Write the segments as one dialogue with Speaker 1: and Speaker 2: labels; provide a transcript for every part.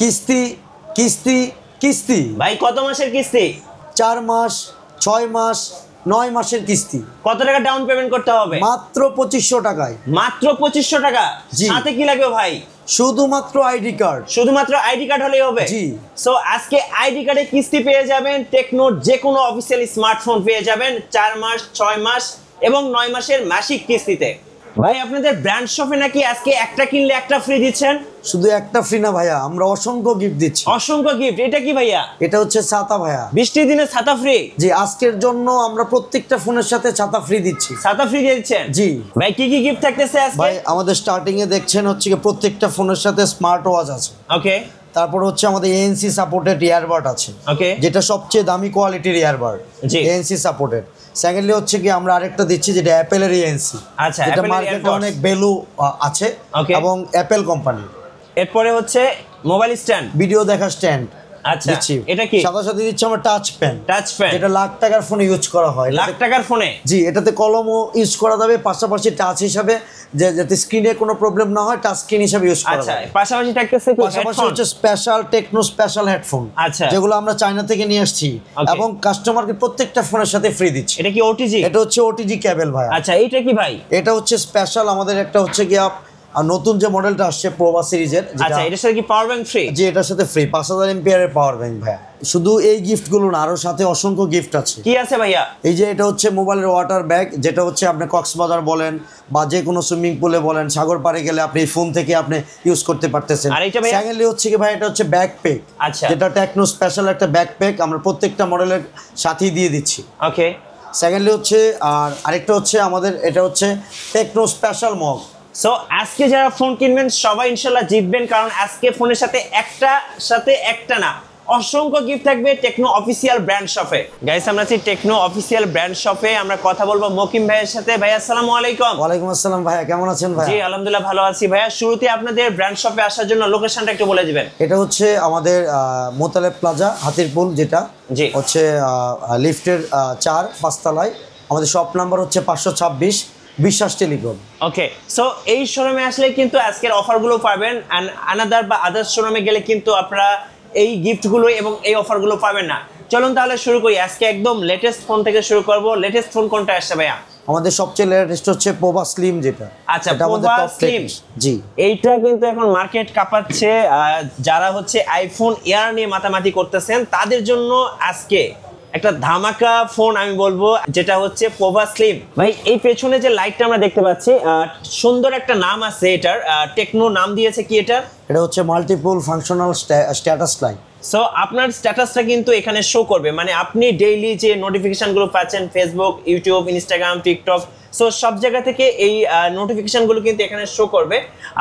Speaker 1: কিস্তি কিস্তি কিস্তি।
Speaker 2: ভাই কত মাসের কিস্তি?
Speaker 1: 4 মাস, 6 মাস, 9 মাসের কিস্তি।
Speaker 2: কত টাকা ডাউন পেমেন্ট করতে হবে?
Speaker 1: মাত্র 2500 টাকায়।
Speaker 2: মাত্র 2500 টাকা।
Speaker 1: জি।
Speaker 2: সাথে কি লাগবে ভাই?
Speaker 1: শুধুমাত্র আইডি কার্ড।
Speaker 2: শুধুমাত্র আইডি কার্ড হলেই হবে?
Speaker 1: জি।
Speaker 2: সো আজকে আইডি কার্ডে কিস্তি পেয়ে যাবেন, টেকনোর যে কোনো অফিসিয়াল স্মার্টফোন পেয়ে যাবেন 4 মাস, 6 মাস এবং 9 মাসের মাসিক কিস্তিতে। ভাই আপনাদের ব্র্যান্ড শপে নাকি আজকে একটা কিনলে একটা ফ্রি দিচ্ছেন?
Speaker 1: শুধু একটা ফ্রি না ভাইয়া, আমরা অসংখ্য গিফট দিচ্ছি।
Speaker 2: অসংখ্য গিফট। এটা কি ভাইয়া?
Speaker 1: এটা হচ্ছে ছাতা ভাইয়া।
Speaker 2: বৃষ্টির দিনে ছাতা ফ্রি?
Speaker 1: জি, আজকের জন্য আমরা প্রত্যেকটা ফোনের সাথে ছাতা ফ্রি দিচ্ছি।
Speaker 2: ছাতা ফ্রি দিয়ে দিচ্ছেন?
Speaker 1: জি।
Speaker 2: ভাই কি কি গিফট থাকতেছে আজকে?
Speaker 1: ভাই আমাদের স্টার্টিং এ দেখছেন হচ্ছে কি প্রত্যেকটা ফোনের সাথে স্মার্ট ওয়াচ আছে।
Speaker 2: ওকে।
Speaker 1: তারপর হচ্ছে আমাদের এএনসি সাপোর্টেড ইয়ারবাড আছে।
Speaker 2: ওকে।
Speaker 1: যেটা সবচেয়ে দামি কোয়ালিটির ইয়ারবাড।
Speaker 2: জি।
Speaker 1: ANC supported. সেকেন্ডলি হচ্ছে কি আমরা আরেকটা দিচ্ছি যেটা অ্যাপেলের এএনসি।
Speaker 2: আচ্ছা,
Speaker 1: যেটা
Speaker 2: অ্যাপেলের
Speaker 1: মার্কেটে
Speaker 2: এয়ারপডস।
Speaker 1: অনেক ভ্যালু আছে এবং অ্যাপেল কোম্পানি।
Speaker 2: এরপরে হচ্ছে মোবাইল স্ট্যান্ড,
Speaker 1: ভিডিও দেখা স্ট্যান্ড।
Speaker 2: আচ্ছা
Speaker 1: দিচ্ছি।
Speaker 2: এটা কি?
Speaker 1: সাথে সাথে দিচ্ছি আমরা টাচ পেন।
Speaker 2: টাচ পেন
Speaker 1: যেটা লাখ টাকার ফোনে ইউজ করা হয়।
Speaker 2: লাখ টাকার ফোনে?
Speaker 1: জি, এটাতে কলমও ইউজ করা যাবে, পাশাপাশি টাচ হিসাবে যাতে স্ক্রিনে কোনো প্রবলেম না হয় টাচ স্ক্রিন হিসাবে ইউজ করা
Speaker 2: আচ্ছা,
Speaker 1: যাবে।
Speaker 2: পাশাপাশি থাকতেছে কি?
Speaker 1: পাশাপাশি হচ্ছে স্পেশাল টেকনো স্পেশাল হেডফোন।
Speaker 2: আচ্ছা।
Speaker 1: যেগুলো আমরা চায়না থেকে নিয়ে আসছি এবং কাস্টমারকে প্রত্যেকটা ফোনের সাথে ফ্রি দিচ্ছি।
Speaker 2: এটা কি ওটিজি?
Speaker 1: এটা হচ্ছে ওটিজি কেবল ভাই।
Speaker 2: আচ্ছা এইটা কি ভাই?
Speaker 1: এটা হচ্ছে স্পেশাল আমাদের একটা হচ্ছে কি আর নতুন যে মডেলটা আসছে প্রোভা সিরিজের।
Speaker 2: আচ্ছা এটার সাথে কি পাওয়ার ব্যাংক ফ্রি?
Speaker 1: জি, এটার সাথে ফ্রি 5000 এমপিআর পাওয়ার ব্যাংক ভাই। শুধু এই গিফটগুলো না, আরো সাথে অসংখ্য গিফট আছে।
Speaker 2: কি আছে ভাইয়া? এই
Speaker 1: যে এটা হচ্ছে মোবাইলের ওয়াটার ব্যাগ, যেটা হচ্ছে আপনি কক্সবাজার বলেন বা যে কোনো সুইমিং পুলে বলেন, সাগর পাড়ে গেলে আপনি এই ফোন থেকে আপনি ইউজ করতে পারতেছেন।
Speaker 2: আর এটা ভাইয়া?
Speaker 1: সেকেন্ডলি হচ্ছে কি ভাই, এটা হচ্ছে ব্যাকপ্যাক।
Speaker 2: আচ্ছা।
Speaker 1: যেটা টেকনো স্পেশাল একটা ব্যাকপ্যাক আমরা প্রত্যেকটা মডেলের সাথেই দিয়ে দিচ্ছি।
Speaker 2: ওকে।
Speaker 1: সেকেন্ডলি হচ্ছে আরেকটা হচ্ছে আমাদের এটা হচ্ছে টেকনো স্পেশাল মগ।
Speaker 2: সো আজকে যারা ফোন কিনবেন সবাই ইনশাআল্লাহ জিতবেন, কারণ আজকে ফোনের সাথে একটা না অসংখ্য গিফট থাকবে টেকনো অফিসিয়াল ব্র্যান্ড শপে। গাইস আমরা আছি টেকনো অফিসিয়াল ব্র্যান্ড শপে, আমরা কথা বলবো মকিম ভাইয়ের সাথে। ভাই আসসালামু আলাইকুম।
Speaker 1: ওয়ালাইকুম আসসালাম ভাইয়া, কেমন আছেন ভাই?
Speaker 2: জি আলহামদুলিল্লাহ ভালো আছি ভাইয়া। শুরুতে আপনাদের ব্র্যান্ড শপে আসার জন্য লোকেশনটা একটু বলে দিবেন।
Speaker 1: এটা হচ্ছে আমাদের মোতালেব প্লাজা হাতিরপুল, যেটা হচ্ছে লিফটের 4 5 তলায়। আমাদের শপ নাম্বার হচ্ছে 526 বিশ্বাস টেলিকম।
Speaker 2: ওকে। সো এই শোরুমে আসলে কিন্তু আজকের অফারগুলো পাবেন, এন্ড আনাদার বা আদার্স শোরুমে গেলে কিন্তু আপনারা এই গিফটগুলো এবং এই অফারগুলো পাবেন না। চলুন তাহলে শুরু করি। আজকে একদম লেটেস্ট ফোন থেকে শুরু করব। লেটেস্ট ফোন কোনটা আসছে ভাইয়া?
Speaker 1: আমাদের সবচেয়ে লেটেস্ট হচ্ছে পোভা স্লিম, যেটা
Speaker 2: আচ্ছা পোভা স্লিম।
Speaker 1: জি,
Speaker 2: এইটা কিন্তু এখন মার্কেট কাঁপাচ্ছে। যারা হচ্ছে আইফোন এয়ার নিয়ে মাতামাতি করতেছেন তাদের জন্য আজকে একটা ধামাকা ফোন আমি বলবো, যেটা হচ্ছে পোভা স্লিম। ভাই এই পেছনে যে লাইটটা আমরা দেখতে পাচ্ছি, সুন্দর একটা নাম আছে এটার, টেকনো নাম দিয়েছে কি এটার?
Speaker 1: এটা হচ্ছে multiple functional status light.
Speaker 2: So আপনার স্ট্যাটাসটা কিন্তু এখানে শো করবে, মানে আপনি ডেইলি যে নোটিফিকেশনগুলো পাচ্ছেন Facebook, YouTube, Instagram, TikTok, so সব জায়গা থেকে এই নোটিফিকেশনগুলো কিন্তু এখানে শো করবে।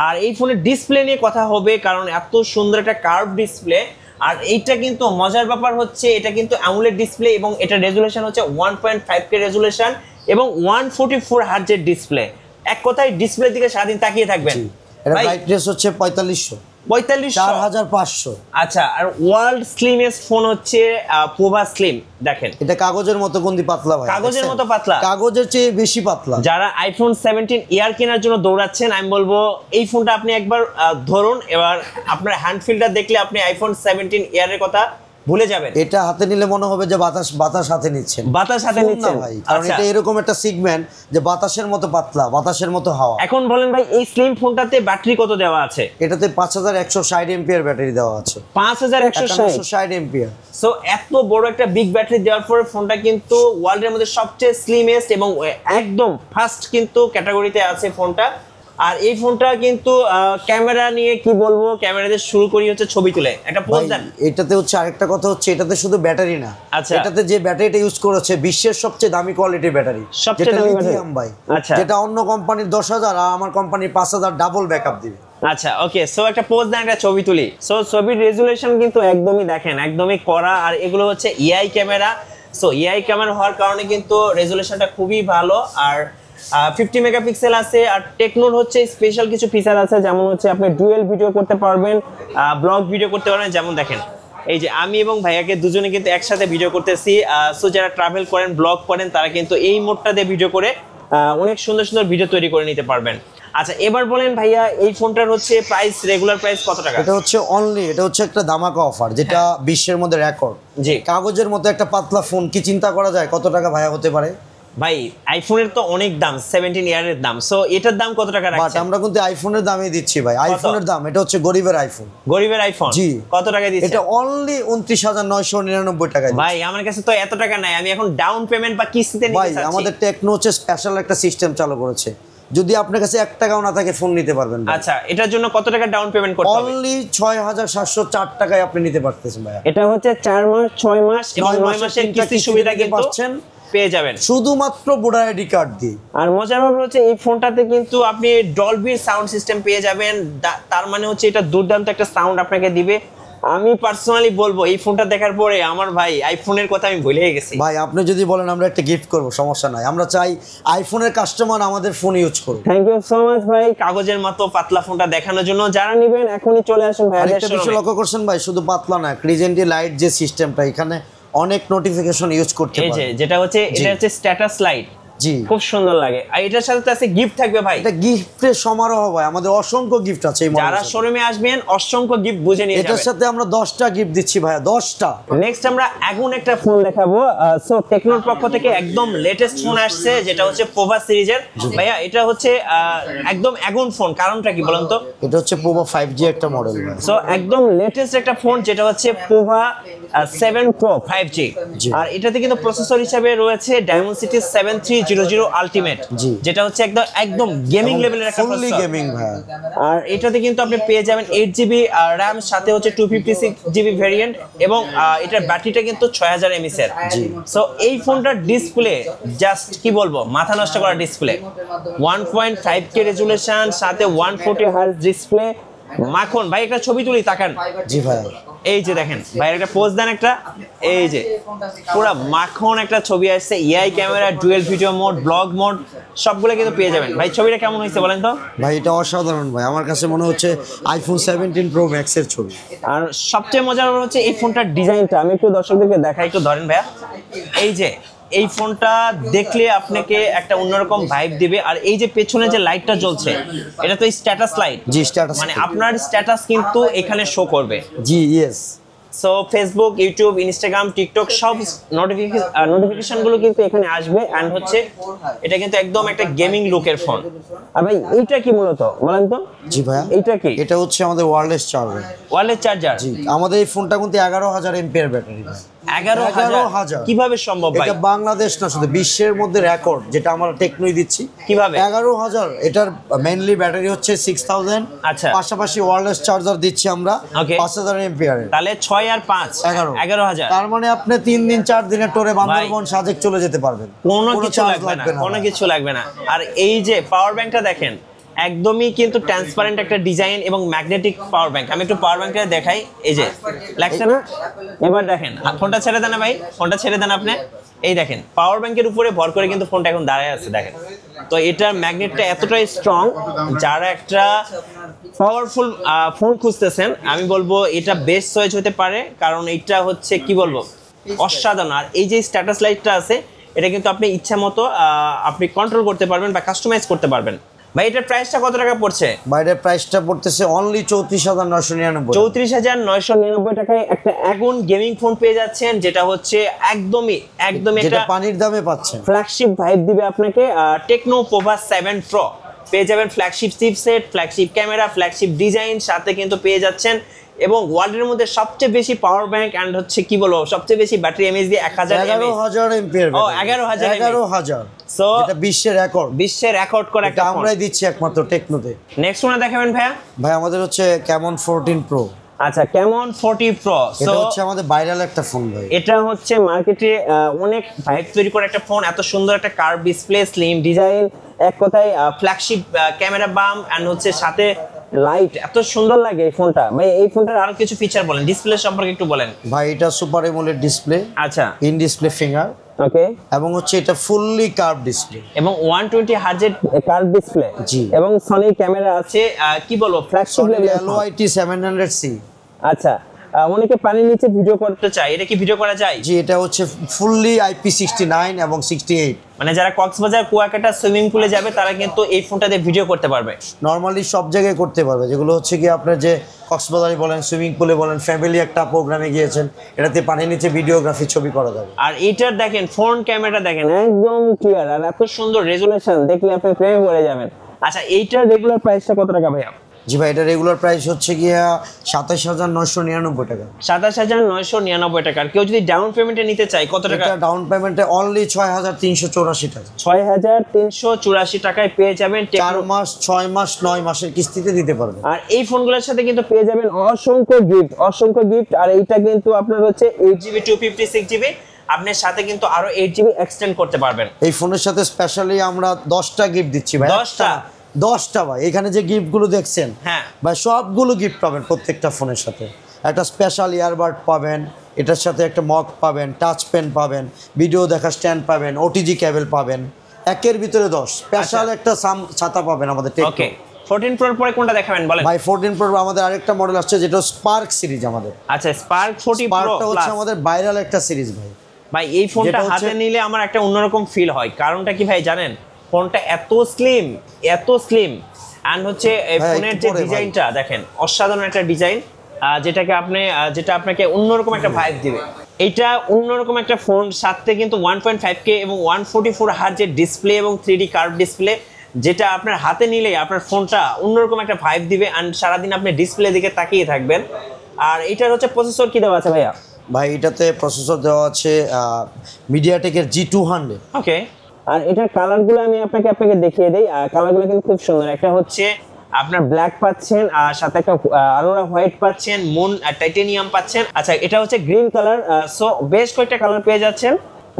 Speaker 2: আর এই ফোনের ডিসপ্লে নিয়ে কথা হবে, কারণ এত সুন্দর একটা কার্ভ ডিসপ্লে। আর এইটা কিন্তু মজার ব্যাপার হচ্ছে এটা কিন্তু অ্যামোলেড ডিসপ্লে এবং এটা রেজুলেশন হচ্ছে 1.5K রেজুলেশন এবং 144 হার্টজের ডিসপ্লে। এক কথায় ডিসপ্লের দিকে সারাদিন তাকিয়ে থাকবেন।
Speaker 1: এটা ব্রাইটনেস হচ্ছে 4500 4500।
Speaker 2: আচ্ছা, আর ওয়ার্ল্ড স্লিমেস্ট ফোন হচ্ছে পোভা স্লিম। দেখেন এটা
Speaker 1: কাগজের মতো গন্দি পাতলা ভাই,
Speaker 2: কাগজের মতো পাতলা,
Speaker 1: কাগজের চেয়ে বেশি পাতলা।
Speaker 2: যারা আইফোন 17 এয়ার কেনার জন্য দৌড়াচ্ছেন আমি বলবো এই ফোনটা আপনি একবার ধরুন, এবার আপনার হ্যান্ড ফিলটা দেখলে আপনি আইফোন 17 এয়ারের কথা ভুলে যাবেন।
Speaker 1: এটা হাতে নিলে মনে হবে যে বাতাস হাতে নিচ্ছেন,
Speaker 2: বাতাস হাতে নিচ্ছেন
Speaker 1: ভাই, কারণ এটা এরকম একটা সেগমেন্ট যে বাতাসের মতো পাতলা, বাতাসের মতো হাওয়া।
Speaker 2: এখন বলেন ভাই এই স্লিম ফোনটাতে ব্যাটারি কত দেওয়া আছে?
Speaker 1: এটাতে 5160 এমপিআর ব্যাটারি দেওয়া আছে।
Speaker 2: 5160
Speaker 1: এমপিআর।
Speaker 2: সো এত বড় একটা বিগ ব্যাটারি দেওয়ার পরে ফোনটা কিন্তু ওয়ার্ল্ডের মধ্যে সবচেয়ে স্লিমেস্ট এবং একদম ফাস্ট কিন্তু ক্যাটাগরিতে আছে ফোনটা। আর এই ফোনটা কিন্তু ক্যামেরা নিয়ে কি বলবো, ক্যামেরাতে শুরু করি হচ্ছে ছবি তুলে একটা পোজ দেন।
Speaker 1: এটাতে হচ্ছে আরেকটা কথা হচ্ছে, এটাতে শুধু ব্যাটারি না,
Speaker 2: আচ্ছা
Speaker 1: এটাতে যে ব্যাটারিটা ইউজ করেছে বিশ্বের সবচেয়ে দামি কোয়ালিটির ব্যাটারি,
Speaker 2: সবচেয়ে দামি
Speaker 1: লিথিয়াম ভাই।
Speaker 2: আচ্ছা,
Speaker 1: যেটা অন্য কোম্পানির 10000 আর আমার কোম্পানির 5000 ডাবল ব্যাকআপ দিবে।
Speaker 2: আচ্ছা ওকে। সো একটা পোজ দেন, একটা ছবি তুলি। সো ছবির রেজুলেশন কিন্তু একদমই দেখেন একদমই কড়া, আর এগুলো হচ্ছে AI camera. So AI camera হওয়ার কারণে কিন্তু রেজুলেশনটা খুবই ভালো। আর 50 মেগাপিক্সেল আছে। আর টেকনোর হচ্ছে স্পেশাল কিছু ফিচার আছে, যেমন হচ্ছে আপনি ডুয়েল ভিডিও করতে পারবেন, ব্লগ ভিডিও করতে পারবেন। যেমন দেখেন এই যে আমি এবং ভাইয়াকে দুজনে কিন্তু একসাথে ভিডিও করতেছি। সো যারা ট্রাভেল করেন, ব্লগ করেন, তারা কিন্তু এই মোডটা দিয়ে ভিডিও করে অনেক সুন্দর সুন্দর ভিডিও তৈরি করে নিতে পারবেন। আচ্ছা এবার বলেন ভাইয়া এই ফোনটার হচ্ছে প্রাইস, রেগুলার প্রাইস কত টাকা?
Speaker 1: এটা হচ্ছে একটা ধামাকা অফার, যেটা বিশ্বের মধ্যে রেকর্ড।
Speaker 2: জি।
Speaker 1: কাগজের মতো একটা পাতলা ফোন কি চিন্তা করা যায় কত টাকা ভাইয়া হতে পারে?
Speaker 2: ভাই আইফোনের তো অনেক দাম, 17 ইয়ারের দাম, সো এটার দাম কত টাকা
Speaker 1: বাট
Speaker 2: রাখছেন?
Speaker 1: আমরা কিন্তু আইফোনের দামই দিচ্ছি ভাই। আইফোনের দাম, এটা হচ্ছে গরিবের আইফোন।
Speaker 2: গরিবের আইফোন?
Speaker 1: জি।
Speaker 2: কত টাকা দিচ্ছেন?
Speaker 1: এটা অনলি 29,999 টাকায়।
Speaker 2: ভাই আমার কাছে তো এত টাকা নাই, আমি এখন ডাউন পেমেন্ট বা কিস্তিতে নিতে
Speaker 1: ভাই
Speaker 2: চাচ্ছি।
Speaker 1: আমাদের টেকনো হচ্ছে স্পেশাল একটা সিস্টেম চালু করেছে, যদি আপনার কাছে 1 টাকাও না থাকে ফোন নিতে পারবেন ভাই।
Speaker 2: আচ্ছা এটার জন্য কত টাকা ডাউন পেমেন্ট করতে হবে?
Speaker 1: অনলি 6,704 টাকায় আপনি নিতে পারতেছেন ভাই।
Speaker 2: এটা হচ্ছে 4 মাস 6 মাস এবং 9 মাসের কিস্তি সুবিধা কিন্তু
Speaker 1: পাচ্ছেন,
Speaker 2: পেয়ে যাবেন
Speaker 1: শুধুমাত্র ভোটার আইডি কার্ড দিয়ে।
Speaker 2: আর মজার ব্যাপার হচ্ছে এই ফোনটাতে কিন্তু আপনি ডলবি সাউন্ড সিস্টেম পেয়ে যাবেন, তার মানে হচ্ছে এটা দুর্দান্ত একটা সাউন্ড আপনাকে দিবে। আমি পার্সোনালি বলবো এই ফোনটা দেখার পরে আমার ভাই আইফোনের কথা আমি ভুলে গেছি।
Speaker 1: ভাই আপনি যদি বলেন আমরা একটা গিফট করব, সমস্যা নাই, আমরা চাই আইফোনের কাস্টমার আমাদের ফোন ইউজ করুক।
Speaker 2: থ্যাংক ইউ সো মাচ ভাই কাগজের মতো পাতলা ফোনটা দেখানোর জন্য। যারা নেবেন এখনই চলে আসুন ভাই।
Speaker 1: আরেকটা বিষয় লক্ষ্য করছেন ভাই, শুধু পাতলা না, ক্রিজেন্টি লাইট যে সিস্টেমটা, এখানে অনেক নোটিফিকেশন ইউজ করতে
Speaker 2: এই যে
Speaker 1: পারবেন।
Speaker 2: যেটা হচ্ছে এটা হচ্ছে স্ট্যাটাস লাইট,
Speaker 1: জি
Speaker 2: খুব সুন্দর লাগে। আর এটার সাথে তো আছে গিফট থাকবে ভাই,
Speaker 1: এটা গিফটের সমারোহ ভাই, আমাদের অসংখ্য গিফট আছে এই
Speaker 2: যারা
Speaker 1: মডেলের সাথে।
Speaker 2: শোরুমে আসবেন অসংখ্য গিফট বুঝে নিয়ে
Speaker 1: এটার
Speaker 2: যাবেন।
Speaker 1: সাথে আমরা 10টা গিফট দিচ্ছি ভাইয়া, 10টা।
Speaker 2: নেক্সট আমরা আগুন একটা ফোন দেখাবো। সো টেকনোর পক্ষ থেকে একদম লেটেস্ট ফোন আসছে, যেটা হচ্ছে পোভা সিরিজের। ভাইয়া এটা হচ্ছে একদম আগুন ফোন, কারণটা কি বলেন তো?
Speaker 1: এটা হচ্ছে পোভা 5G একটা মডেল ভাই।
Speaker 2: সো একদম লেটেস্ট একটা ফোন, যেটা হচ্ছে পোভা 7 Pro 5G। আর এটাতে কিন্তু প্রসেসর হিসেবে রয়েছে Dimensity 7300 Ultimate,
Speaker 1: জি।
Speaker 2: যেটা হচ্ছে একদম গেমিং লেভেলের একটা
Speaker 1: ফুললি
Speaker 2: প্রসেসর।
Speaker 1: গেমিং ভাই।
Speaker 2: আর এটাতে কিন্তু আপনি পেয়ে যাবেন 8GB RAM, সাথে হচ্ছে 256GB ভেরিয়েন্ট, এবং এটার ব্যাটারিটা কিন্তু 6000 mAh এর। সো এই ফোনটার ডিসপ্লে জাস্ট কি বলবো, মাথা নষ্ট করা ডিসপ্লে। 1.5K রেজুলেশন, সাথে 140 হার্জ ডিসপ্লে। মাখন ভাই একটা ছবি তুলি, তাকান।
Speaker 1: জি ভাই।
Speaker 2: এই যে দেখেন ভাই একটা পোজ দেন একটা, এই যে পুরো মাখন একটা ছবি আসছে। AI camera, dual video mode, blog mode সবগুলো কিন্তু পেয়ে যাবেন। ভাই ছবিটা কেমন হয়েছে বলেন তো?
Speaker 1: ভাই এটা অসাধারণ ভাই, আমার কাছে মনে হচ্ছে আইফোন 17 প্রো ম্যাক্স এর ছবি।
Speaker 2: আর সবচেয়ে মজার ব্যাপার হচ্ছে এই ফোনটার ডিজাইনটা আমি একটু দর্শকদেরকে দেখাই, একটু ধরেন ভাইয়া। এই যে এই ফোনটা দেখলে আপনাকে একটা অন্যরকম ভাইব দিবে। আর এই যে পেছনে যে লাইটটা জ্বলছে, এটা তো স্ট্যাটাস লাইট।
Speaker 1: জি স্ট্যাটাস,
Speaker 2: মানে আপনার স্ট্যাটাস কিন্তু এখানে শো করবে।
Speaker 1: জি yes.
Speaker 2: So Facebook, YouTube, Instagram, TikTok সব নোটিফিকেশনগুলো কিন্তু এখানে আসবে। অ্যান্ড হচ্ছে এটা কিন্তু একদম একটা গেমিং লুকের ফোন। আর ভাই এইটা কি মূলত বলেন তো?
Speaker 1: জি ভাইয়া,
Speaker 2: এইটা কি?
Speaker 1: এটা হচ্ছে আমাদের ওয়্যারলেস চার্জার।
Speaker 2: Wireless charger?
Speaker 1: জি, আমাদের এই ফোনটা কিন্তু 11,000 এমপিআর ব্যাটারি ভাই।
Speaker 2: 11,000 কিভাবে সম্ভব ভাই?
Speaker 1: এটা বাংলাদেশ না, শুধু বিশ্বের মধ্যে রেকর্ড, যেটা আমরা টেকনোই দিচ্ছি।
Speaker 2: কিভাবে?
Speaker 1: 11,000। এটার মেইনলি ব্যাটারি হচ্ছে 6000।
Speaker 2: আচ্ছা।
Speaker 1: পাশাপাশি ওয়্যারলেস চার্জার দিচ্ছি আমরা
Speaker 2: Okay.
Speaker 1: 5000 এমপিআর।
Speaker 2: তাহলে 6 আর 5 11,000।
Speaker 1: তার মানে আপনি 3 দিন 4 দিনের টোরে বান্দরবন সাজেক চলে যেতে পারবেন,
Speaker 2: কোনো কিছু
Speaker 1: charge
Speaker 2: লাগবে না, কোনো
Speaker 1: ভাই।
Speaker 2: কিছু লাগবে না। আর এই যে পাওয়ার ব্যাংকটা দেখেন, একদমই কিন্তু ট্রান্সপারেন্ট একটা ডিজাইন এবং ম্যাগনেটিক পাওয়ার ব্যাংক। আমি একটু পাওয়ার ব্যাংকটা দেখাই, এই যে লাগছে না? এবার দেখেন, ফোনটা ছেড়ে দেন না ভাই, ফোনটা ছেড়ে দেন আপনি। এই দেখেন পাওয়ার ব্যাংকের উপরে ভর করে কিন্তু ফোনটা এখন দাঁড়ায় আছে, দেখেন। তো এটার ম্যাগনেটটা এতটাই স্ট্রং, যারা একটা পাওয়ারফুল ফোন খুঁজতেছেন আমি বলবো এটা বেস্ট চয়েস হতে পারে, কারণ এটা হচ্ছে কি বলবো অসাধারণ। আর এই যে স্ট্যাটাস লাইটটা আছে, এটা কিন্তু আপনি ইচ্ছা মতো আপনি কন্ট্রোল করতে পারবেন বা কাস্টমাইজ করতে পারবেন। ভাই এটার প্রাইসটা কত টাকা পড়ছে?
Speaker 1: বাইরের প্রাইসটা পড়তেছে অনলি 34,999।
Speaker 2: 34,999 টাকায় একটা আগুন গেমিং ফোন পেয়ে যাচ্ছেন, যেটা হচ্ছে একদমই
Speaker 1: যেটা
Speaker 2: একটা
Speaker 1: পানির দামে পাচ্ছেন।
Speaker 2: ফ্ল্যাগশিপ ভাইব দিবে আপনাকে। টেকনো পোভা 7 Pro পেয়ে যাবেন flagship chipset, flagship camera, flagship design, সাথে কিন্তু পেয়ে যাচ্ছেন এবং ওয়ার্ল্ডের মধ্যে সবচেয়ে বেশি পাওয়ার ব্যাংক অ্যান্ড হচ্ছে কি বলবো সবচেয়ে বেশি ব্যাটারি এমএএইচ দিয়ে
Speaker 1: 11,000 এমপিআর।
Speaker 2: ও 11,000
Speaker 1: 11,000।
Speaker 2: সো
Speaker 1: এটা বিশ্বের রেকর্ড,
Speaker 2: বিশ্বে রেকর্ড করে একটা
Speaker 1: এটা
Speaker 2: ফোন
Speaker 1: আমরাই দিচ্ছি একমাত্র টেকনোতে।
Speaker 2: নেক্সট ওনা দেখাবেন ভাইয়া?
Speaker 1: ভাই আমাদের হচ্ছে ক্যামন 14 প্রো।
Speaker 2: আচ্ছা ক্যামন 40 Pro।
Speaker 1: এটা হচ্ছে আমাদের ভাইরাল একটা ফোন ভাই।
Speaker 2: এটা হচ্ছে মার্কেটে অনেক ভাইব তৈরি করে একটা ফোন, এত সুন্দর একটা কার্ভ ডিসপ্লে, স্লিম ডিজাইন, এক কথায় ফ্ল্যাগশিপ ক্যামেরা বাম এন্ড হচ্ছে সাথে লাইট, এত সুন্দর লাগে এই ফোনটা। ভাই এই ফোনটার আরো কিছু ফিচার বলেন, ডিসপ্লে সম্পর্কে একটু বলেন।
Speaker 1: ভাই এটা সুপার এমোলেড ডিসপ্লে,
Speaker 2: আচ্ছা
Speaker 1: ইন ডিসপ্লে ফিঙ্গার,
Speaker 2: ওকে,
Speaker 1: এবং হচ্ছে এটা ফুললি কার্ভ ডিসপ্লে
Speaker 2: এবং 120 হার্জের কার্ভ ডিসপ্লে,
Speaker 1: জি,
Speaker 2: এবং সনি ক্যামেরা আছে, কি বলবো ফ্ল্যাগশিপ লেভেল
Speaker 1: LYT 700C।
Speaker 2: আচ্ছা অনেকে পানির নিচে ভিডিও করতে চায়, এটা কি ভিডিও করা যায়?
Speaker 1: জি, এটা হচ্ছে ফুললি IP69 এবং 68,
Speaker 2: মানে যারা কক্সবাজার কুয়াকাটা সুইমিং পুলে যাবে তারা কিন্তু এই ফোনটাতে ভিডিও করতে পারবে।
Speaker 1: নর্মালি সব জায়গায় করতে পারবে, যেগুলো হচ্ছে কি আপনার যে কক্সবাজারে বলেন, সুইমিং পুলে বলেন, ফ্যামিলি একটা প্রোগ্রামে গিয়েছেন, এটাতে পানির নিচে ভিডিওগ্রাফি ছবি করা যাবে।
Speaker 2: আর এইটার দেখেন ফ্রন্ট ক্যামেরা দেখেন একদম ক্লিয়ার আর এত সুন্দর রেজুলেশন, দেখলে আপনি প্রেমে পড়ে যাবেন। আচ্ছা এইটার রেগুলার প্রাইসটা কত টাকা ভাইয়া?
Speaker 1: জি ভাই, এটা রেগুলার প্রাইস হচ্ছে গিয়া 27,999 টাকা।
Speaker 2: 27,999 টাকা। আর কেউ যদি ডাউন পেমেন্টে নিতে চায় কত টাকা?
Speaker 1: এটা ডাউন পেমেন্টে অনলি 6,384 টাকা।
Speaker 2: 6,384 টাকায় পেয়ে যাবেন
Speaker 1: 4 মাস, 6 মাস, 9 মাসের কিস্তিতে দিতে পারবেন।
Speaker 2: আর এই ফোনগুলোর সাথে কিন্তু পেয়ে যাবেন অসংখ্য গিফট। আর এইটা কিন্তু আপনার হচ্ছে 8GB 256GB, আপনার সাথে কিন্তু আরো 8GB এক্সটেন্ড করতে পারবেন।
Speaker 1: এই ফোনের সাথে স্পেশালি আমরা 10টা গিফট দিচ্ছি ভাই। 10টা ভাই, এখানে যে গিফটগুলো দেখছেন
Speaker 2: হ্যাঁ
Speaker 1: ভাই, সবগুলো গিফট পাবেন প্রত্যেকটা ফোনের সাথে। একটা স্পেশাল ইয়ারবাড পাবেন, এটার সাথে একটা মগ পাবেন, টাচ পেন পাবেন, ভিডিও দেখার স্ট্যান্ড পাবেন, ওটিজি কেবল পাবেন, একের ভিতরে 10। স্পেশাল একটা ছাতা পাবেন আমাদের টেকনো।
Speaker 2: ওকে 14 প্রোর পরে কোনটা দেখাবেন বলেন?
Speaker 1: ভাই 14 প্রো আমাদের আরেকটা মডেল আসছে যেটা স্পার্ক সিরিজ আমাদের।
Speaker 2: আচ্ছা স্পার্ক 40 প্রো
Speaker 1: স্পার্কটা হচ্ছে আমাদের ভাইরাল একটা সিরিজ ভাই।
Speaker 2: ভাই এই ফোনটা হাতে নিলে আমার একটা অন্যরকম ফিল হয়। কারণটা কি ভাই জানেন? ফোনটা এত স্লিম এন্ড হচ্ছে ফোনের যে ডিজাইনটা দেখেন, অসাধারণ একটা ডিজাইন, যেটা আপনাকে অন্যরকম একটা ভাইব দিবে। এটা অন্যরকম একটা ফোন, সাথে কিন্তু 1.5K এবং 144 হার্জের ডিসপ্লে এবং 3D কার্ভ ডিসপ্লে, যেটা আপনার হাতে নিলে আপনার ফোনটা অন্যরকম একটা ভাইব দিবে এন্ড সারাদিন আপনি ডিসপ্লে দিকে তাকিয়ে থাকবেন। আর এটার হচ্ছে প্রসেসর কি দেওয়া আছে ভাইয়া?
Speaker 1: ভাই এটাতে প্রসেসর দেওয়া আছে মিডিয়াটেকের G200।
Speaker 2: ওকে। আর এটার কালারগুলো আমি আপনাকে দেখিয়ে দেই। আর কালারগুলো কিন্তু খুব সুন্দর। একটা হচ্ছে আপনার ব্ল্যাক পাচ্ছেন, আর সাথে একটা আরোরা হোয়াইট পাচ্ছেন, মুন টাইটেনিয়াম পাচ্ছেন। আচ্ছা এটা হচ্ছে গ্রিন কালার। সো বেশ কয়েকটা কালার পেয়ে যাচ্ছেন।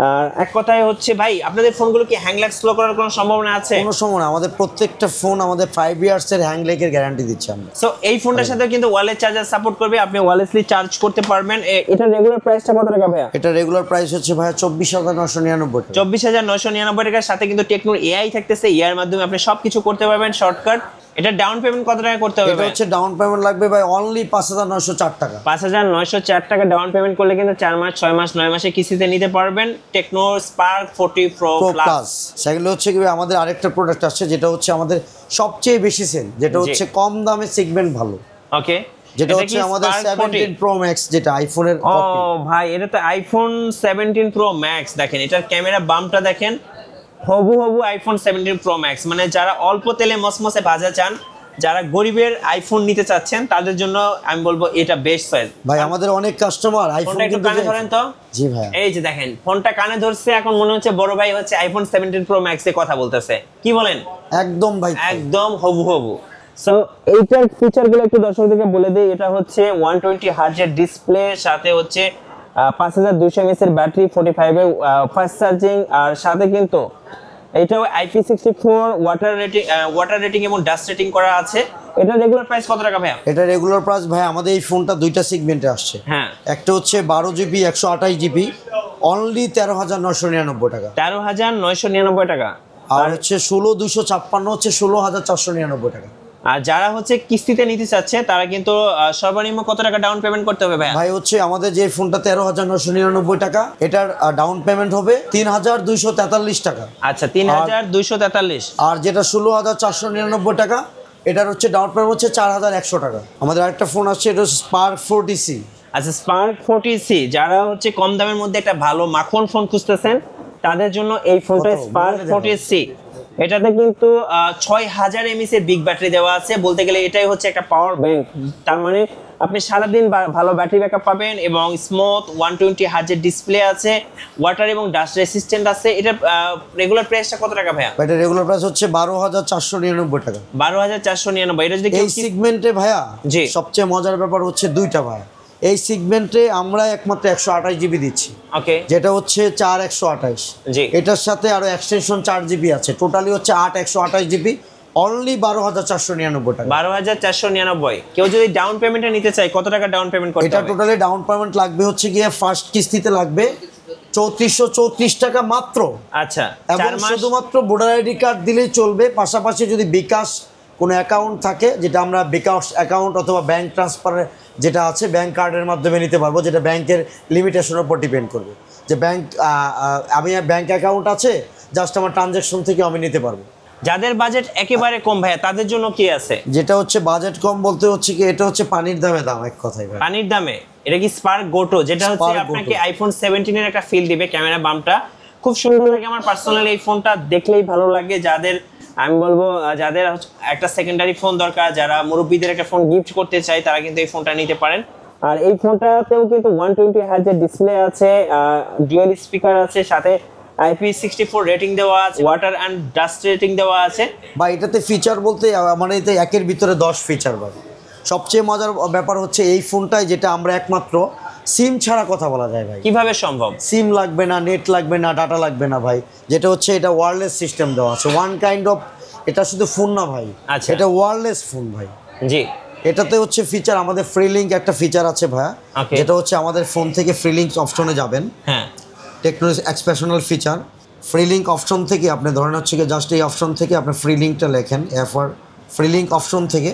Speaker 2: আর এক কথায় হচ্ছে ভাই আপনাদের ফোনগুলো কি হ্যাং ল্যাগ স্লো করার কোনো সম্ভাবনা আছে?
Speaker 1: কোনো সম্ভাবনা, আমাদের প্রত্যেকটা ফোন আমাদের 5 ইয়ার্সের হ্যাং ল্যাগের গ্যারান্টি দিচ্ছি আমরা।
Speaker 2: সো এই ফোনটার সাথে কিন্তু ওয়ালেট চার্জার সাপোর্ট করবে, আপনি ওয়ালেটলি চার্জ করতে পারবেন। এটা রেগুলার প্রাইসটা কত টাকা ভাইয়া?
Speaker 1: এটা রেগুলার প্রাইস হচ্ছে ভাইয়া 24,999 টাকা।
Speaker 2: 24,999 টাকার সাথে কিন্তু টেকনোর এআই থাকতেছে, এআই এর মাধ্যমে আপনি সবকিছু করতে পারবেন শর্টকাট। এটা ডাউন পেমেন্ট কত টাকা করতে হবে?
Speaker 1: এটা হচ্ছে ডাউন পেমেন্ট লাগবে ভাই অনলি 5,904 টাকা।
Speaker 2: 5,904 টাকা ডাউন পেমেন্ট করলে কিন্তু 4 মাস, 6 মাস, 9 মাসে কিস্তিতে নিতে পারবেন টেকনো স্পার্ক 40 প্রো প্লাস।
Speaker 1: সেগুলো হচ্ছে কি আমাদের আরেকটা প্রোডাক্ট আসছে যেটা হচ্ছে আমাদের সবচেয়ে বেশি সেল, যেটা হচ্ছে কম দামে সেগমেন্ট ভালো।
Speaker 2: ওকে,
Speaker 1: যেটা হচ্ছে আমাদের 17 প্রো ম্যাক্স, যেটা আইফোনের কপি।
Speaker 2: ও ভাই এটা তো আইফোন 17 প্রো ম্যাক্স। দেখেন এটার ক্যামেরা বামটা দেখেন, হবু আইফোন 17 প্রো ম্যাক্স। মানে যারা অল্প তেলে মসমসে ভাজা চান, যারা গরিবের আইফোন নিতে চাচ্ছেন, তাদের জন্য আমি বলবো এটা বেস্ট চয়েস।
Speaker 1: ভাই আমাদের অনেক কাস্টমার আইফোন
Speaker 2: কিন্তু কানে ধরেন তো।
Speaker 1: জি ভাই,
Speaker 2: এই যে দেখেন ফোনটা কানে ধরছে, এখন মনে হচ্ছে বড় ভাই হচ্ছে আইফোন 17 প্রো ম্যাক্স এ কথা বলতেছে। কি বলেন?
Speaker 1: একদম ভাই,
Speaker 2: একদম হবু। সো এইটার ফিচারগুলো একটু দর্শকদেরকে বলে দেই। এটা হচ্ছে 120 হার্জের ডিসপ্লে, সাথে হচ্ছে 5200 mAh এর ব্যাটারি, 45 এর ফাস্ট চার্জিং, আর সাথে কিন্তু এটাও IP64 ওয়াটার রেটিং এবং ডাস্ট রেটিং করা আছে। এটা রেগুলার প্রাইস কত টাকা ভাইয়া?
Speaker 1: এটা রেগুলার প্রাইস ভাই আমাদের এই ফোনটা দুইটা সেগমেন্টে আসছে।
Speaker 2: হ্যাঁ,
Speaker 1: একটা হচ্ছে 12GB 128GB অনলি 13,999 টাকা।
Speaker 2: 13,999 টাকা।
Speaker 1: আর হচ্ছে 16,256 হচ্ছে 16,499 টাকা।
Speaker 2: আর যারা হচ্ছে কিস্তিতে নিতে চাচ্ছে তারা কিন্তু সর্বনিম্ন কত টাকা ডাউন পেমেন্ট করতে হবে ভাই?
Speaker 1: ভাই হচ্ছে আমাদের যে ফোনটা 13,999 টাকা, এটার ডাউন পেমেন্ট হবে 3,243 টাকা।
Speaker 2: আচ্ছা 3,243।
Speaker 1: আর যেটা 16,499 টাকা, এটার হচ্ছে ডাউন পেমেন্ট হচ্ছে 4,100 টাকা। আমাদের আরেকটা ফোন আসছে, এটা হচ্ছে স্পার্ক 40C।
Speaker 2: আচ্ছা স্পার্ক 40C, যারা হচ্ছে কম দামের মধ্যে একটা ভালো মাখন ফোন খুঁজতেছেন তাদের জন্য এই ফোনটা স্পার্ক 40C। এটাতে কিন্তু 6000 mAh এর বিগ ব্যাটারি দেওয়া আছে। বলতে গেলে এটাই হচ্ছে একটা পাওয়ার ব্যাংক। তার মানে আপনি সারাদিন ভালো ব্যাটারি ব্যাকআপ পাবেন এবং স্মুথ 120 হার্জের ডিসপ্লে আছে, ওয়াটার এবং ডাস্ট রেসিস্ট্যান্ট আছে। এটা রেগুলার প্রাইসটা কত টাকা ভাইয়া?
Speaker 1: এটা রেগুলার প্রাইস হচ্ছে 12,499 টাকা।
Speaker 2: 12,499। এটা যদি
Speaker 1: এই সেগমেন্টে ভাইয়া
Speaker 2: জি
Speaker 1: সবচেয়ে মজার ব্যাপার হচ্ছে দুইটা ভাইয়া। এই সেগমেন্টে আমরা একমাত্র 128GB দিচ্ছি।
Speaker 2: ওকে,
Speaker 1: যেটা হচ্ছে 4128।
Speaker 2: জি,
Speaker 1: এটার সাথে আরো এক্সটেনশন 4GB আছে, টোটালি হচ্ছে 128GB অনলি 12,499 টাকা।
Speaker 2: 12,499। কেউ যদি ডাউন পেমেন্টে নিতে চায় কত টাকা ডাউন পেমেন্ট করতে হবে?
Speaker 1: এটা টোটালি ডাউন পেমেন্ট লাগবে হচ্ছে গিয়ে ফার্স্ট কিস্তিতে লাগবে 3434 টাকা মাত্র।
Speaker 2: আচ্ছা,
Speaker 1: এবং শুধুমাত্র ভোটার আইডি কার্ড দিলেই চলবে। পাশাপাশি যদি বিকাশ কোনো অ্যাকাউন্ট থাকে, যেটা আমরা বিকাশ অ্যাকাউন্ট অথবা ব্যাংক ট্রান্সফারের যেটা আছে, ব্যাংক কার্ডের মাধ্যমে নিতে পারবো, যেটা ব্যাংকের লিমিটেশনের উপর ডিপেন্ড করবে। যে ব্যাংক আমি ব্যাংক অ্যাকাউন্ট আছে, জাস্ট আমার ট্রানজ্যাকশন থেকে আমি নিতে পারবো।
Speaker 2: যাদের বাজেট একেবারে কম ভাইয়া তাদের জন্য কি আছে?
Speaker 1: যেটা হচ্ছে বাজেট কম বলতে হচ্ছে কি, এটা হচ্ছে পানির দামে দাম এক কথায় ভাই।
Speaker 2: পানির দামে এটা কি স্পার্ক গোটো, যেটা হচ্ছে
Speaker 1: Spark
Speaker 2: আপনাকে
Speaker 1: Goto।
Speaker 2: আইফোন 17 এর একটা ফিল দিবে। ক্যামেরা বামটা খুব সুন্দর লাগে, আমার পার্সোনালি এই ফোনটা দেখলেই ভালো লাগে। যাদের আমি বলবো যাদের একটা সেকেন্ডারি ফোন দরকার, যারা মুরব্বীদের একটা ফোন গিফট করতে চায়, তারা কিন্তু এই ফোনটা নিতে পারেন। আর এই ফোনটাতেও কিন্তু 120 হার্জের ডিসপ্লে আছে, ডুয়াল স্পিকার আছে, সাথে IP64 রেটিং দেওয়া আছে, ওয়াটার অ্যান্ড ডাস্ট রেটিং দেওয়া আছে।
Speaker 1: বা এটাতে ফিচার বলতে আমার এতে একের ভিতরে 10 ফিচার ভাই। সবচেয়ে মজার ব্যাপার হচ্ছে এই ফোনটায় যেটা আমরা একমাত্র সিম ছাড়া কথা বলা যায় ভাই।
Speaker 2: কিভাবে সম্ভব?
Speaker 1: সিম লাগবে না, নেট লাগবে না, ডাটা লাগবে না ভাই। যেটা হচ্ছে এটা ওয়্যারলেস সিস্টেম দেওয়া আছে, ওয়ান কাইন্ড অফ, এটা শুধু ফোন না ভাই,
Speaker 2: আচ্ছা।
Speaker 1: এটা ওয়্যারলেস ফোন ভাই।
Speaker 2: জি,
Speaker 1: এটাতে হচ্ছে ফিচার, আমাদের ফ্রি লিঙ্ক একটা ফিচার আছে ভাইয়া,
Speaker 2: Okay.
Speaker 1: যেটা হচ্ছে আমাদের ফোন থেকে ফ্রি লিঙ্ক অপশনে যাবেন,
Speaker 2: হ্যাঁ
Speaker 1: technology expressional feature. Free link option থেকে আপনি ধরেন হচ্ছে কি জাস্ট এই অপশন থেকে আপনি ফ্রি লিঙ্কটা লেখেন, এরপর ফ্রি লিঙ্ক অপশন থেকে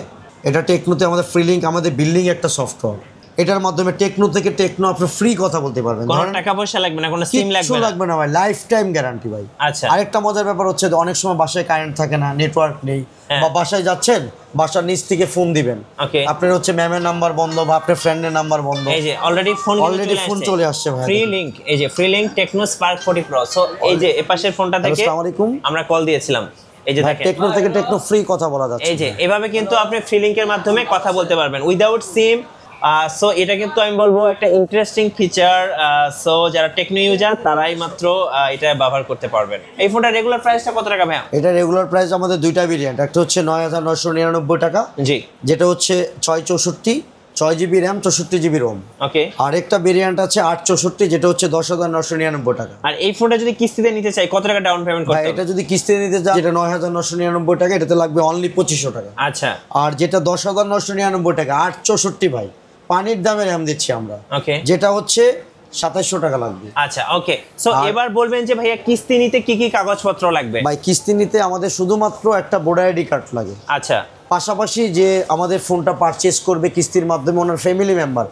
Speaker 1: এটা টেকনোতে আমাদের ফ্রি লিঙ্ক, আমাদের বিল্ডিং একটা সফটওয়্যার, এটার মাধ্যমে টেকনো থেকে টেকনো আপনি ফ্রি কথা বলতে পারবেন।
Speaker 2: কোনো
Speaker 1: ধরেন
Speaker 2: টাকা পয়সা লাগবে না, কোনো সিম
Speaker 1: কিচ্ছু
Speaker 2: লাগবে না।
Speaker 1: লাগবে না ভাই, লাইফ টাইম গ্যারান্টি ভাই।
Speaker 2: আচ্ছা।
Speaker 1: আরেকটা মজার ব্যাপার হচ্ছে যে অনেক সময় বাসায় কারেন্ট থাকে না, নেটওয়ার্ক নেই,
Speaker 2: হ্যাঁ।
Speaker 1: বা বাসায় যাচ্ছেন, বাসার নিচ থেকে ফোন দিবেন,
Speaker 2: Okay.
Speaker 1: আপনার হচ্ছে ম্যামের নাম্বার বন্ধ বা আপনার ফ্রেন্ডের নাম্বার বন্ধ,
Speaker 2: এই যে অলরেডি ফোন
Speaker 1: চলে আসছে ভাই।
Speaker 2: ফ্রি লিংক, এই যে free link Tecno Spark 40 pro. So এই যে এপাশের ফোনটা থেকে
Speaker 1: আসসালামু আলাইকুম।
Speaker 2: আমরা কল দিয়েছিলাম, এই যে দেখেন
Speaker 1: টেকনো থেকে টেকনো ফ্রি কথা বলা যাচ্ছে।
Speaker 2: এই যে এভাবে কিন্তু আপনি ফ্রি লিংকের মাধ্যমে কথা বলতে পারবেন উইদাউট সিম। সো এটা কিন্তু আমি বলবো একটা ইন্টারেস্টিং ফিচার। সো যারা টেকনো ইউজার তারাই মাত্র এটা ব্যবহার করতে পারবেন। এই ফোনটা রেগুলার প্রাইসটা কত টাকা ভাইয়া?
Speaker 1: এটা রেগুলার প্রাইস আমাদের দুইটা ভেরিয়েন্ট, একটা হচ্ছে 9999 টাকা,
Speaker 2: জি,
Speaker 1: যেটা হচ্ছে 664, 6GB র্যাম, 64GB রোম।
Speaker 2: ওকে।
Speaker 1: আর একটা ভেরিয়েন্ট আছে 864, যেটা হচ্ছে 10,999 টাকা।
Speaker 2: আর এই ফোনটা যদি কিস্তিতে নিতে চাই কত টাকা ডাউন পেমেন্ট
Speaker 1: ভাই
Speaker 2: করতে হবে?
Speaker 1: এটা যদি কিস্তিতে নিতে চান, যেটা 9,999 টাকা, এটাতে লাগবে অনলি 2500 টাকা।
Speaker 2: আচ্ছা,
Speaker 1: আর যেটা 10,999 টাকা 864 ভাই, পানির দামে র্যাম দিচ্ছি আমরা,
Speaker 2: ওকে।
Speaker 1: যেটা হচ্ছে 2700 টাকা লাগবে।
Speaker 2: আচ্ছা, ওকে। সো এবার বলবেন যে ভাইয়া কিস্তি নিতে কি কি কাগজপত্র লাগবে?
Speaker 1: ভাই কিস্তি নিতে আমাদের শুধুমাত্র একটা ভোটার আইডি কার্ড লাগে।
Speaker 2: আচ্ছা,
Speaker 1: পাশাপাশি যে আমাদের ফোনটা পারচেস করবে কিস্তির মাধ্যমে, ওনার ফ্যামিলি মেম্বার,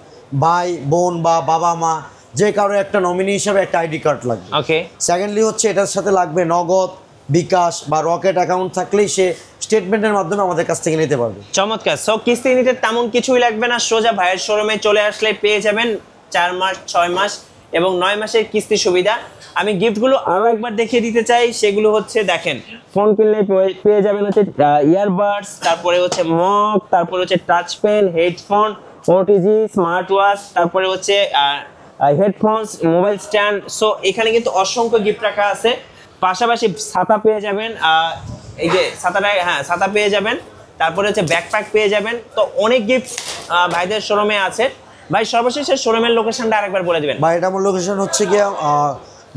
Speaker 1: ভাই বোন বা বাবা মা, যে কারো একটা নমিনি হিসাবে একটা আইডি কার্ড লাগবে।
Speaker 2: ওকে।
Speaker 1: সেকেন্ডলি হচ্ছে এটার সাথে লাগবে নগদ, বিকাশ বা রকেট অ্যাকাউন্ট থাকলেই সে স্টেটমেন্টের মাধ্যমে আমাদের কাছ থেকে নিতে পারবে।
Speaker 2: চমৎকার। সো কিস্তি নিতে তেমন কিছুই লাগবে না, সোজা ভাইয়ের শোরুমে চলে আসলে পেয়ে যাবেন 4 মাস, 6 মাস এবং 9 মাসের কিস্তি সুবিধা। আমি গিফটগুলো আরো একবার দেখিয়ে দিতে চাই, সেগুলো হচ্ছে দেখেন, ফোন কিনলে পেয়ে যাবেন হচ্ছে ইয়ারবাডস, তারপরে হচ্ছে মগ, তারপরে হচ্ছে touch pen, headphone, OTG, smart watch, তারপরে হচ্ছে হেডফোনস, মোবাইল স্ট্যান্ড। সো এখানে কিন্তু অসংখ্য গিফট রাখা আছে। পাশাপাশি ছাতা পেয়ে যাবেন, এই যে ছাতাটা, হ্যাঁ ছাতা পেয়ে যাবেন, তারপরে হচ্ছে ব্যাকপ্যাক পেয়ে যাবেন। তো অনেক গিফট ভাইদের শোরুমে আছে। ভাই সর্বশেষে শোরুমের লোকেশনটা আরেকবার বলে দিবেন।
Speaker 1: বা এটা আমার লোকেশন হচ্ছে গিয়ে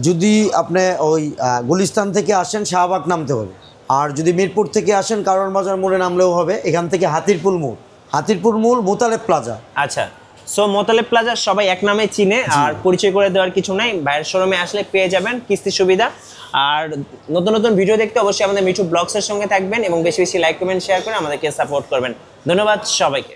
Speaker 1: যদি আপনি ওই গুলিস্তান থেকে আসেন শাহবাগ নামতে হবে, আর যদি মিরপুর থেকে আসেন কারণ বাজার মোড়ে নামলেও হবে। এখান থেকে হাতিরপুল মোড় মোতালেব প্লাজা।
Speaker 2: আচ্ছা, সো মোতালেব প্লাজা সবাই এক নামে চিনে, আর পরিচয় করে দেওয়ার কিছু নাই। ভাইয়ের শোরুমে আসলে পেয়ে যাবেন কিস্তি সুবিধা। আর নতুন নতুন ভিডিও দেখতে অবশ্যই আমাদের মিঠু ব্লগসের সঙ্গে থাকবেন এবং বেশি বেশি লাইক কমেন্ট শেয়ার করে আমাদেরকে সাপোর্ট করবেন। ধন্যবাদ সবাইকে।